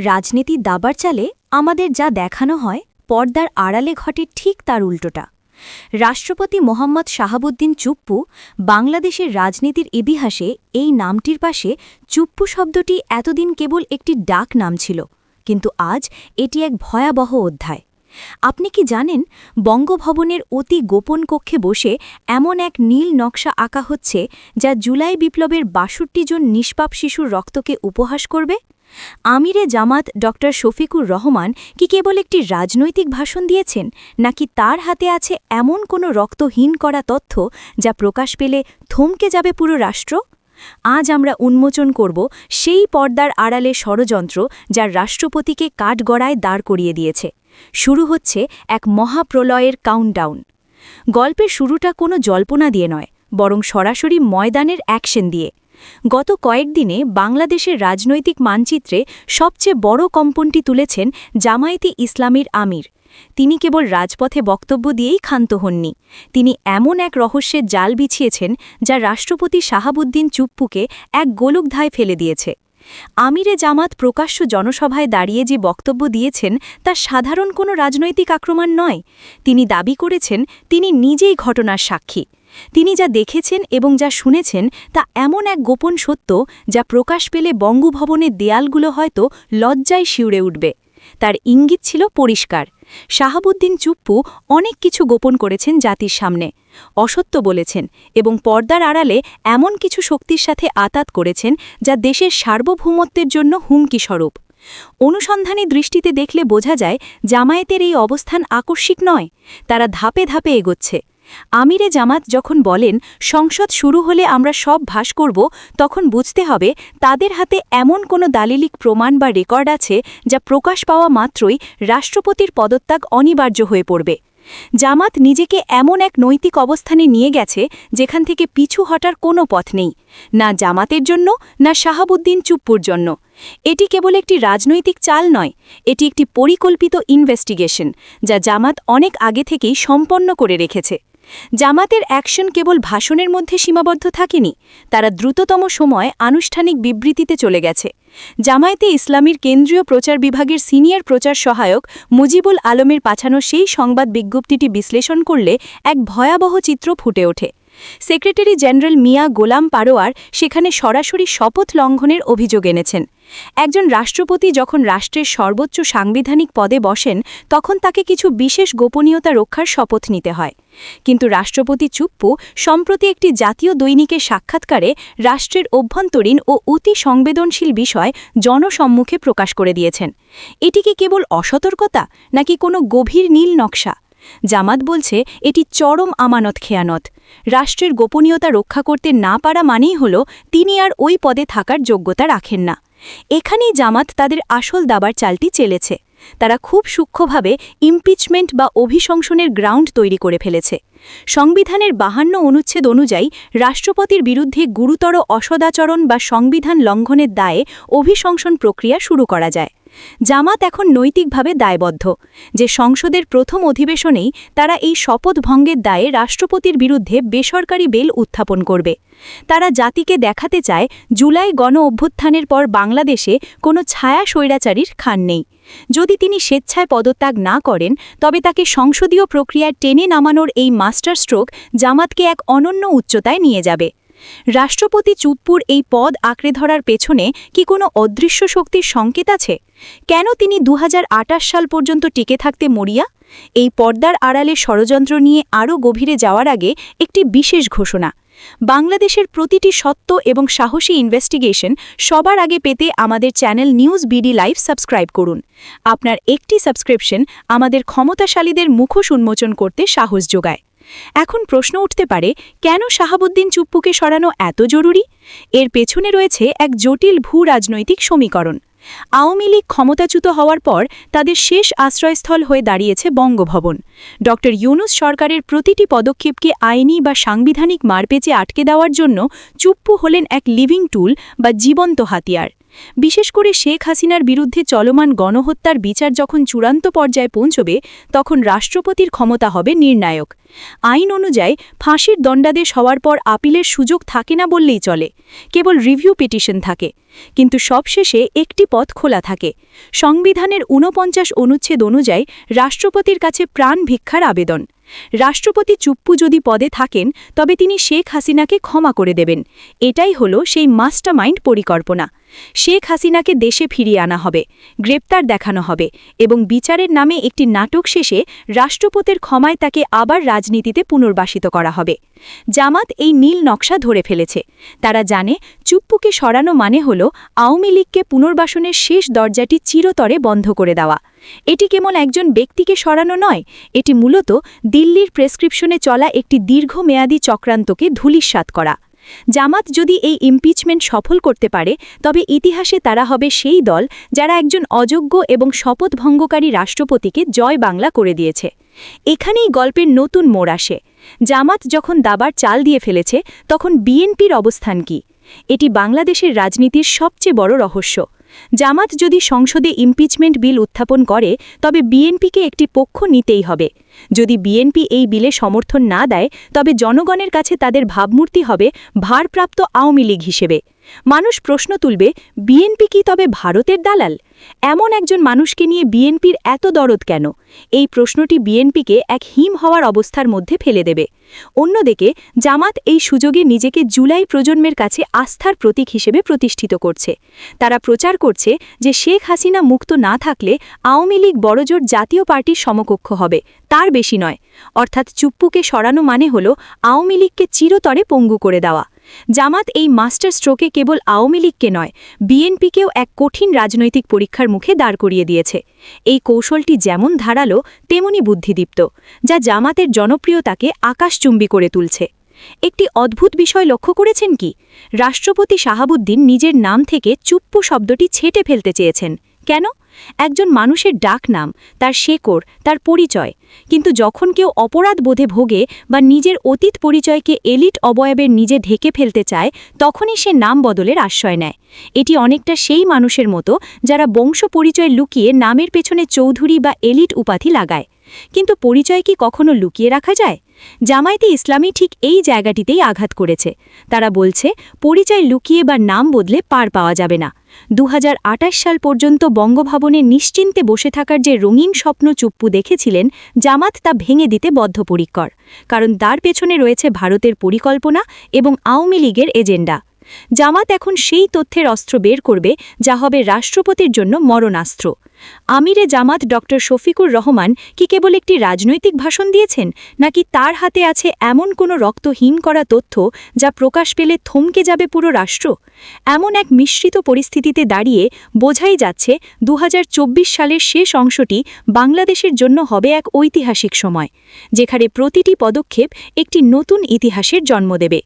রাজনীতির দাবার চালে আমাদের যা দেখানো হয় পর্দার আড়ালে ঘটে ঠিক তার উল্টোটা। রাষ্ট্রপতি মোহাম্মদ শাহাবুদ্দিন চুপ্পু বাংলাদেশের রাজনীতির ইতিহাসে এই নামটির পাশে চুপ্পু শব্দটি এতদিন কেবল একটি ডাক নাম ছিল, কিন্তু আজ এটি এক ভয়াবহ অধ্যায়। আপনি কি জানেন, বঙ্গভবনের অতি গোপন কক্ষে বসে এমন এক নীল নকশা আঁকা হচ্ছে যা জুলাই বিপ্লবের ৬২ জন নিষ্পাপ শিশুর রক্তকে উপহাস করবে? আমিরে জামাত ড শফিকুর রহমান কি কেবল একটি রাজনৈতিক ভাষণ দিয়েছেন, নাকি তার হাতে আছে এমন কোনো রক্তহীন করা তথ্য যা প্রকাশ পেলে থমকে যাবে পুরো রাষ্ট্র? আজ আমরা উন্মোচন করব সেই পর্দার আড়ালে ষড়যন্ত্র যা রাষ্ট্রপতিকে কাঠগড়ায় দাঁড় করিয়ে দিয়েছে। শুরু হচ্ছে এক মহাপ্রলয়ের কাউন্টডাউন। গল্পের শুরুটা কোনো জল্পনা দিয়ে নয়, বরং সরাসরি ময়দানের অ্যাকশন দিয়ে। গত কয়েকদিনে বাংলাদেশের রাজনৈতিক মানচিত্রে সবচেয়ে বড় কম্পনটি তুলেছেন জামায়াতে ইসলামীর আমির। তিনি কেবল রাজপথে বক্তব্য দিয়েই ক্ষান্ত হননি, তিনি এমন এক রহস্যের জাল বিছিয়েছেন যা রাষ্ট্রপতি শাহাবুদ্দিন চুপ্পুকে এক গোলকধায় ফেলে দিয়েছে। আমিরে জামাত প্রকাশ্য জনসভায় দাঁড়িয়ে যে বক্তব্য দিয়েছেন তা সাধারণ কোনো রাজনৈতিক আক্রমণ নয়। তিনি দাবি করেছেন তিনি নিজেই ঘটনার সাক্ষী। তিনি যা দেখেছেন এবং যা শুনেছেন তা এমন এক গোপন সত্য যা প্রকাশ পেলে বঙ্গভবনের দেয়ালগুলো হয়তো লজ্জায় শিউরে উঠবে। তার ইঙ্গিত ছিল পরিষ্কার। শাহাবুদ্দিন চুপ্পু অনেক কিছু গোপন করেছেন জাতির সামনে, অসত্য বলেছেন এবং পর্দার আড়ালে এমন কিছু শক্তির সাথে আতাত করেছেন যা দেশের সার্বভৌমত্বের জন্য হুমকিস্বরূপ। অনুসন্ধানী দৃষ্টিতে দেখলে বোঝা যায় জামায়াতের এই অবস্থান আকস্মিক নয়, তারা ধাপে ধাপে এগোচ্ছে। আমিরে জামাত যখন বলেন সংসদ শুরু হলে আমরা সব ভাস করব, তখন বুঝতে হবে তাদের হাতে এমন কোনো দালিলিক প্রমাণ বা রেকর্ড আছে যা প্রকাশ পাওয়া মাত্রই রাষ্ট্রপতির পদত্যাগ অনিবার্য হয়ে পড়বে। জামাত নিজেকে এমন এক নৈতিক অবস্থানে নিয়ে গেছে যেখান থেকে পিছু হটার কোনো পথ নেই, না জামাতের জন্য না শাহাবুদ্দিন চুপ্পুর জন্য। এটি কেবল একটি রাজনৈতিক চাল নয়, এটি একটি পরিকল্পিত ইনভেস্টিগেশন যা জামাত অনেক আগে থেকেই সম্পন্ন করে রেখেছে। জামাতের অ্যাকশন কেবল ভাষণের মধ্যে সীমাবদ্ধ থাকেনি, তারা দ্রুততম সময় আনুষ্ঠানিক বিবৃতিতে চলে গেছে। জামায়াতে ইসলামীর কেন্দ্রীয় প্রচার বিভাগের সিনিয়র প্রচার সহায়ক মুজিবুল আলমের পাঠানো সেই সংবাদ বিজ্ঞপ্তিটি বিশ্লেষণ করলে এক ভয়াবহ চিত্র ফুটে ওঠে। সেক্রেটারি জেনারেল মিয়া গোলাম পারোয়ার সেখানে সরাসরি শপথ লঙ্ঘনের অভিযোগ এনেছেন। একজন রাষ্ট্রপতি যখন রাষ্ট্রের সর্বোচ্চ সাংবিধানিক পদে বসেন তখন তাকে কিছু বিশেষ গোপনীয়তা রক্ষার শপথ নিতে হয়, কিন্তু রাষ্ট্রপতি চুপ্পু সম্প্রতি একটি জাতীয় দৈনিকের সাক্ষাৎকারে রাষ্ট্রের অভ্যন্তরীণ ও অতি সংবেদনশীল বিষয় জনসম্মুখে প্রকাশ করে দিয়েছেন। এটি কি কেবল অসতর্কতা নাকি কোনো গভীর নীল নকশা? জামাত বলছে এটি চরম আমানত খেয়ানত। রাষ্ট্রের গোপনীয়তা রক্ষা করতে না পারা মানেই হল তিনি আর ওই পদে থাকার যোগ্যতা রাখেন না। এখানেই জামাত তাদের আসল দাবার চালটি চেলেছে। তারা খুব সূক্ষ্মভাবে ইমপিচমেন্ট বা অভিশংসনের গ্রাউন্ড তৈরি করে ফেলেছে। সংবিধানের ৫২ অনুচ্ছেদ অনুযায়ী রাষ্ট্রপতির বিরুদ্ধে গুরুতর অসদাচরণ বা সংবিধান লঙ্ঘনের দায়ে অভিশংসন প্রক্রিয়া শুরু করা যায়। জামাত এখন নৈতিকভাবে দায়বদ্ধ যে সংসদের প্রথম অধিবেশনেই তারা এই শপথ ভঙ্গের দায়ে রাষ্ট্রপতির বিরুদ্ধে বেসরকারি বেল উত্থাপন করবে। তারা জাতিকে দেখাতে চায় জুলাই গণ অভ্যুত্থানের পর বাংলাদেশে কোনো ছায়া স্বৈরাচারীর খান নেই। যদি তিনি স্বেচ্ছায় পদত্যাগ না করেন তবে তাকে সংসদীয় প্রক্রিয়ায় টেনে নামানোর এই মাস্টার স্ট্রোক জামাতকে এক অনন্য উচ্চতায় নিয়ে যাবে। রাষ্ট্রপতি চুপ্পুর এই পদ আঁকড়ে ধরার পেছনে কি কোনো অদৃশ্য শক্তির সংকেত আছে? কেন তিনি ২০২৮ সাল পর্যন্ত টিকে থাকতে মরিয়া? এই পর্দার আড়ালে ষড়যন্ত্র নিয়ে আরও গভীরে যাওয়ার আগে একটি বিশেষ ঘোষণা। বাংলাদেশের প্রতিটি সত্য এবং সাহসী ইনভেস্টিগেশন সবার আগে পেতে আমাদের channel news BD live subscribe করুন। আপনার একটি সাবস্ক্রিপশন আমাদের ক্ষমতাশালীদের মুখোশ উন্মোচন করতে সাহস যোগায়। এখন প্রশ্ন উঠতে পারে, কেন শাহাবুদ্দিন চুপ্পুকে সরানো এত জরুরি? এর পেছনে রয়েছে এক জটিল ভূ-রাজনৈতিক সমীকরণ। আওয়ামী লীগ ক্ষমতাচ্যুত হওয়ার পর তাদের শেষ আশ্রয়স্থল হয়ে দাঁড়িয়েছে বঙ্গভবন। ড ইউনূস সরকারের প্রতিটি পদক্ষেপকে আইনি বা সাংবিধানিক মারপেঁচে আটকে দেওয়ার জন্য চুপ্পু হলেন এক লিভিং টুল বা জীবন্ত হাতিয়ার। বিশেষ করে শেখ হাসিনার বিরুদ্ধে চলমান গণহত্যার বিচার যখন চূড়ান্ত পর্যায়ে পৌঁছবে তখন রাষ্ট্রপতির ক্ষমতা হবে নির্ণায়ক। আইন অনুযায়ী ফাঁসির দণ্ডাদেশ হওয়ার পর আপিলের সুযোগ থাকে না বললেই চলে, কেবল রিভিউ পিটিশন থাকে। কিন্তু সবশেষে একটি পথ খোলা থাকে। সংবিধানের ৪৯ অনুচ্ছেদ অনুযায়ী রাষ্ট্রপতির কাছে প্রাণ ভিক্ষার আবেদন। রাষ্ট্রপতি চুপ্পু যদি পদে থাকেন তবে তিনি শেখ হাসিনাকে ক্ষমা করে দেবেন। এটাই হলো সেই মাস্টারমাইন্ড পরিকল্পনা। শেখ হাসিনাকে দেশে ফিরিয়ে আনা হবে, গ্রেপ্তার দেখানো হবে এবং বিচারের নামে একটি নাটক শেষে রাষ্ট্রপতির ক্ষমায় তাকে আবার রাজনীতিতে পুনর্বাসিত করা হবে। জামাত এই নীল নকশা ধরে ফেলেছে। তারা জানে চুপ্পুকে সরানো মানে হল আওয়ামী লীগকে পুনর্বাসনের শেষ দরজাটি চিরতরে বন্ধ করে দেওয়া। এটি কেবল একজন ব্যক্তিকে সরানো নয়, এটি মূলত দিল্লির প্রেসক্রিপশনে চলা একটি দীর্ঘমেয়াদী চক্রান্তকে ধূলিসাৎ করা। জামাত যদি এই ইমপিচমেন্ট সফল করতে পারে তবে ইতিহাসে তারা হবে সেই দল যারা একজন অযোগ্য এবং শপথভঙ্গকারী রাষ্ট্রপতিকে জয় বাংলা করে দিয়েছে। এখানেই গল্পের নতুন মোড় আসে। জামাত যখন দাবার চাল দিয়ে ফেলেছে তখন বিএনপির অবস্থান কি? এটি বাংলাদেশের রাজনীতির সবচেয়ে বড় রহস্য। জামাত যদি সংসদে ইমপিচমেন্ট বিল উত্থাপন করে তবে বিএনপিকে একটি পক্ষ নিতেই হবে। যদি বিএনপি এই বিলে সমর্থন না দেয় তবে জনগণের কাছে তাদের ভাবমূর্তি হবে ভারপ্রাপ্ত আওয়ামী লীগ হিসেবে। মানুষ প্রশ্ন তুলবে, বিএনপি কি তবে ভারতের দালাল? এমন একজন মানুষকে নিয়ে বিএনপির এত দরদ কেন? এই প্রশ্নটি বিএনপিকে এক হিম হওয়ার অবস্থার মধ্যে ফেলে দেবে। অন্যদিকে জামাত এই সুযোগে নিজেকে জুলাই প্রজন্মের কাছে আস্থার প্রতীক হিসেবে প্রতিষ্ঠিত করছে। তারা প্রচার করছে যে শেখ হাসিনা মুক্ত না থাকলে আওয়ামী লীগ বড়জোর জাতীয় পার্টির সমকক্ষ হবে, তার বেশি নয়। অর্থাৎ চুপ্পুকে সরানো মানে হল আওয়ামী লীগকে চিরতরে পঙ্গু করে দেওয়া। জামাত এই মাস্টার স্ট্রোকে কেবল আওয়ামী লীগকে নয়, বিএনপিকেও এক কঠিন রাজনৈতিক পরীক্ষার মুখে দাঁড় করিয়ে দিয়েছে। এই কৌশলটি যেমন ধারালো তেমনি বুদ্ধিদীপ্ত, যা জামাতের জনপ্রিয়তাকে আকাশচুম্বী করে তুলছে। একটি অদ্ভুত বিষয় লক্ষ্য করেছেন কি? রাষ্ট্রপতি শাহাবুদ্দিন নিজের নাম থেকে চুপ্পু শব্দটি ছেঁটে ফেলতে চেয়েছেন। কেন? একজন মানুষের ডাক নাম, তার শেকড়, তার পরিচয়। কিন্তু যখন কেউ অপরাধ বোধে ভোগে বা নিজের অতীত পরিচয়কে এলিট অবয়বের নিজে ঢেকে ফেলতে চায় তখনই সে নাম বদলের আশ্রয় নেয়। এটি অনেকটা সেই মানুষের মতো যারা বংশ পরিচয় লুকিয়ে নামের পেছনে চৌধুরী বা এলিট উপাধি লাগায়। কিন্তু পরিচয় কি কখনো লুকিয়ে রাখা যায়? জামায়াতে ইসলামী ঠিক এই জায়গাটিতেই আঘাত করেছে। তারা বলছে পরিচয় লুকিয়ে বা নাম বদলে পার পাওয়া যাবে না। ২০২৮ সাল পর্যন্ত বঙ্গভবনে নিশ্চিন্তে বসে থাকার যে রঙিন স্বপ্ন চুপ্পু দেখেছিলেন, জামাত তা ভেঙে দিতে বদ্ধপরিকর। কারণ তার পেছনে রয়েছে ভারতের পরিকল্পনা এবং আওয়ামী লীগের এজেন্ডা। জামাত এখন সেই তথ্যের অস্ত্র বের করবে যা হবে রাষ্ট্রপতির জন্য মরণাস্ত্র। আমিরে জামাত ডক্টর শফিকুর রহমান কি কেবল একটি রাজনৈতিক ভাষণ দিয়েছেন, নাকি তার হাতে আছে এমন কোনো রক্তহীন করা তথ্য যা প্রকাশ পেলে থমকে যাবে পুরো রাষ্ট্র? এমন এক মিশ্রিত পরিস্থিতিতে দাঁড়িয়ে বোঝাই যাচ্ছে ২০২৪ সালের শেষ অংশটি বাংলাদেশের জন্য হবে এক ঐতিহাসিক সময়, যেখানে প্রতিটি পদক্ষেপ একটি নতুন ইতিহাসের জন্ম দেবে।